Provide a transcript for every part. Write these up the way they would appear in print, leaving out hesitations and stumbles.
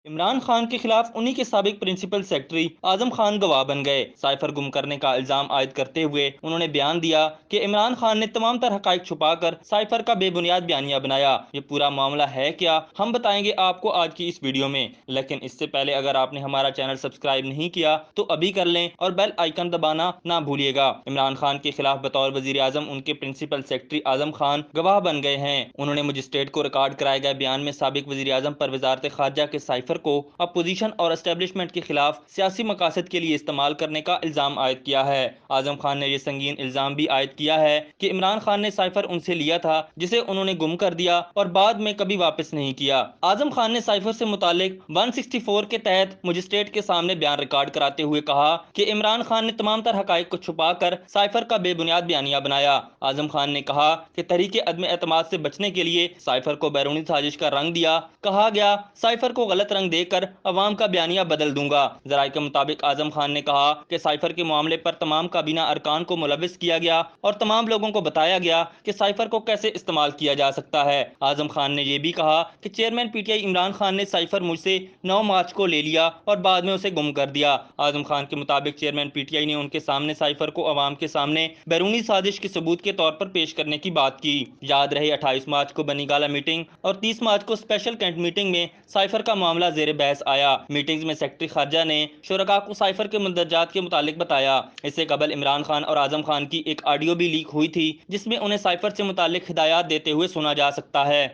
इमरान खान के खिलाफ उन्हीं के साबिक प्रिंसिपल सेक्रेटरी आजम खान गवाह बन गए। साइफर गुम करने का इल्जाम आयद करते हुए उन्होंने बयान दिया कि इमरान खान ने तमाम तर हकाइक छुपाकर साइफर का बेबुनियाद बयानिया बनाया। ये पूरा मामला है क्या, हम बताएंगे आपको आज की इस वीडियो में। लेकिन इससे पहले अगर आपने हमारा चैनल सब्सक्राइब नहीं किया तो अभी कर लें और बेल आइकन दबाना ना भूलिएगा। इमरान खान के खिलाफ बतौर वजीर आजम उनके प्रिंसिपल सेक्रेटरी आजम खान गवाह बन गए हैं। उन्होंने मजिस्ट्रेट को रिकॉर्ड कराए गए बयान में साबिक वजीर आजम पर वजारत खारजा के साइफर को अपोजिशन और एस्टेब्लिशमेंट के खिलाफ सियासी मकासद के लिए इस्तेमाल करने का इल्जाम आयद किया है। आजम खान ने यह संगीन इल्जाम भी आयद किया है कि इमरान खान ने साइफर उनसे लिया था जिसे उन्होंने गुम कर दिया और बाद में कभी वापस नहीं किया। आजम खान ने साइफर से मुतालिक 164 के तहत मजिस्ट्रेट के सामने बयान रिकॉर्ड कराते हुए कहा कि इमरान खान ने तमाम तर हकाइक को छुपाकर साइफर का बेबुनियाद बयानिया बनाया। आजम खान ने कहा कि तहरीके अदम एतमाद से बचने के लिए साइफर को बैरूनी साजिश का रंग दिया। कहा गया साइफर को गलत रंग देकर अवाम का बयानिया बदल दूंगा। जराये के मुताबिक आजम खान ने कहा कि साइफर के मामले पर तमाम काबीना अरकान को मुलविस किया गया और तमाम लोगों को बताया गया कि साइफर को कैसे इस्तेमाल किया जा सकता है। आजम खान ने यह भी कहा कि चेयरमैन पीटीआई इमरान खान ने साइफर मुझसे 9 मार्च को ले लिया और बाद में उसे गुम कर दिया। आजम खान के मुताबिक चेयरमैन पीटीआई ने उनके सामने साइफर को अवाम के सामने बैरूनी साजिश के सबूत के तौर पर पेश करने की बात की। याद रहे 28 मार्च को बनीगाला मीटिंग और 30 मार्च को स्पेशल कैंट मीटिंग में साइफर का मामला जेर बहस आया। मीटिंग्स में सेक्रेटरी खारजा ने शुरका को साइफर के मुंदरजात के मुतालिक बताया। इससे कबल इमरान खान और आजम खान की एक ऑडियो भी लीक हुई थी जिसमें उन्हें साइफर से मुतालिक हिदायत देते हुए सुना जा सकता है।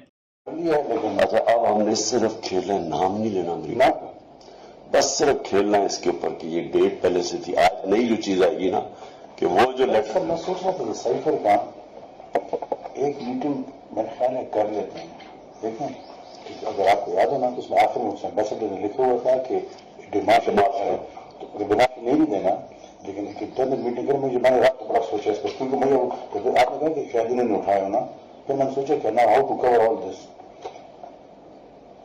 अब हमने सिर्फ खेलना, नाम नहीं लेना अमरीका, बस सिर्फ खेलना है इसके ऊपर कि ये डेट पहले से थी। आज नई जो चीज आएगी ना कि वो जो लेटर मैं सोच रहा था साइफर का एक मीटिंग मेरे ख्याल है कर लेते हैं। देखें अगर आपको याद है ना तो उसमें आखिर में एम्बेसडर ने लिखा हुआ था कि डिमांड तो डिमांड नहीं भी देना, लेकिन एक इंटरनल मीटिंग कर मुझे मैंने रात को बड़ा सोचा इस पर, क्योंकि मुझे आपने कहा कि शायद उन्होंने उठाया ना, फिर मैंने सोचा कि ना how to cover all this.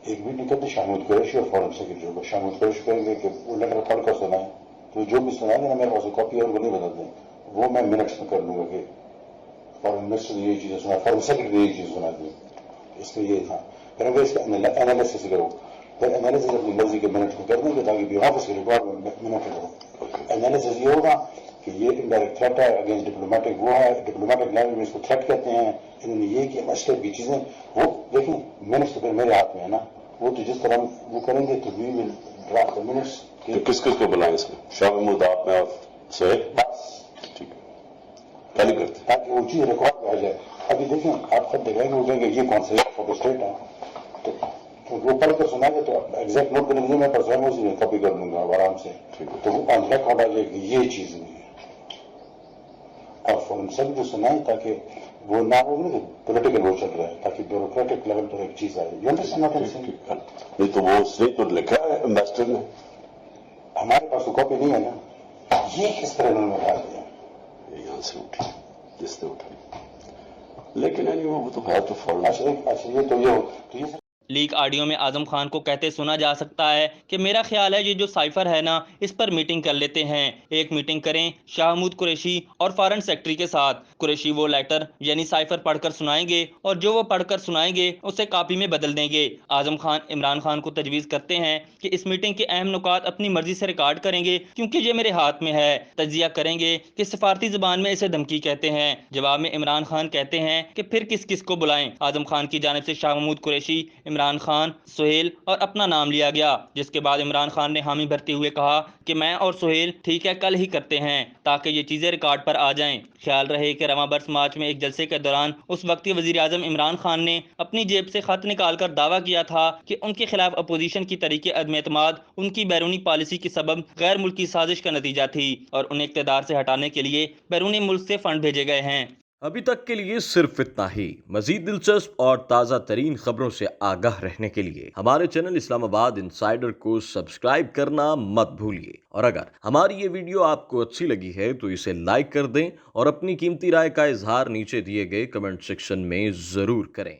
एक मीटिंग करते शामिल कुरैशी और फॉरेन सेक्रेटरी को शामिल कुरैशी कहेंगे कि वो लेटर पढ़ कर सुनाए, तो जो भी सुनाएंगे ना मेरे पास कॉपी और वो नहीं बदल दें, वो मैं मिनट्स में कर लूंगा कि फॉरेन मिनिस्टर ने यही चीजें सुना, फॉरेन सेक्रेटरी ने यही चीज सुना दी। इसमें ये था फिर हम इसका एनालिसिस करो, फिर एनालिसिस अपनी मर्जी के मिनट में कर देंगे ताकि भी ऑफिस के रिकॉर्ड मिनट करो। एनालिसिस ये होगा कि ये इनडायरेक्ट थ्रेट है अगेंस्ट डिप्लोमेटिक, वो है डिप्लोमेटिक लैंग्वेज में इसको थ्रेट कहते हैं, इन्होंने ये किया मसले की चीजें, वो देखें मिनट्स तो फिर मेरे हाथ में है ना, वो तो जिस तरह वो करेंगे तो वी विल ड्राफ्ट मिनट्स। किस किस को बुलाएं इसमें? शाह महमूद, आप में और सोहेल, बस ठीक है पहले करते ताकि वो चीज रिकॉर्ड में आ जाए। अभी देखें आप खुद देखेंगे वो कहेंगे ये कौन सा फोटो स्टेट है, तो वो पढ़ कर सुनाएंगे तो एग्जैक्ट नोट करने के लिए मैं पर उसी कॉपी कर लूंगा आराम से, तो वो ऑन रिकॉर्ड आ जाएगी ये चीज नहीं है। और फॉरन सब जो सुनाए ताकि वो ना हो पॉलिटिकल वो चल रहा है, ताकि ब्यूरोक्रेटिक लेवल पर एक चीज आए। You understand? नहीं तो वो उसने तो लिखा है एम्बेसडर ने, हमारे पास तो कॉपी नहीं है ना, ये किस तरह उन्होंने बता दिया यहाँ से उठी जिसने उठाई, लेकिन वो तो है तो फॉरन। अच्छा ये तो ये लीक ऑडियो में आजम खान को कहते सुना जा सकता है कि मेरा ख्याल है ये जो साइफर है ना इस पर मीटिंग कर लेते हैं, एक मीटिंग करें शाह महमूद कुरैशी और फॉरेन सेक्रेटरी के साथ। कुरैशी वो लेटर यानी साइफर पढ़कर सुनाएंगे और जो वो पढ़कर सुनाएंगे उसे कॉपी में बदल देंगे। आजम खान इमरान खान को तजवीज़ करते हैं कि इस मीटिंग के अहम नुकात अपनी मर्जी से रिकॉर्ड करेंगे क्योंकि ये मेरे हाथ में है। तजिया करेंगे कि सफारती जुबान में इसे धमकी कहते हैं। जवाब में इमरान खान कहते हैं कि फिर किस किस को बुलाएं। आजम खान की जानिब से शाह महमूद कुरैशी, इमरान खान, सोहेल और अपना नाम लिया गया, जिसके बाद इमरान खान ने हामी भरते हुए कहा कि मैं और सोहेल ठीक है कल ही करते हैं ताकि ये चीजें रिकॉर्ड पर आ जाएं। ख्याल रहे कि रवां बरस मार्च में एक जलसे के दौरान उस वक्ती वजीर आजम इमरान खान ने अपनी जेब से खत निकालकर दावा किया था कि उनके खिलाफ अपोजिशन की तरीके अदम एतमाद उनकी बैरूनी पॉलिसी की सबब गैर मुल्की साजिश का नतीजा थी और उन्हें इक़्तिदार से हटाने के लिए बैरूनी मुल्क से फंड भेजे गए हैं। अभी तक के लिए सिर्फ इतना ही। मजीद दिलचस्प और ताज़ा तरीन खबरों से आगाह रहने के लिए हमारे चैनल इस्लामाबाद इंसाइडर को सब्सक्राइब करना मत भूलिए। और अगर हमारी ये वीडियो आपको अच्छी लगी है तो इसे लाइक कर दें और अपनी कीमती राय का इजहार नीचे दिए गए कमेंट सेक्शन में ज़रूर करें।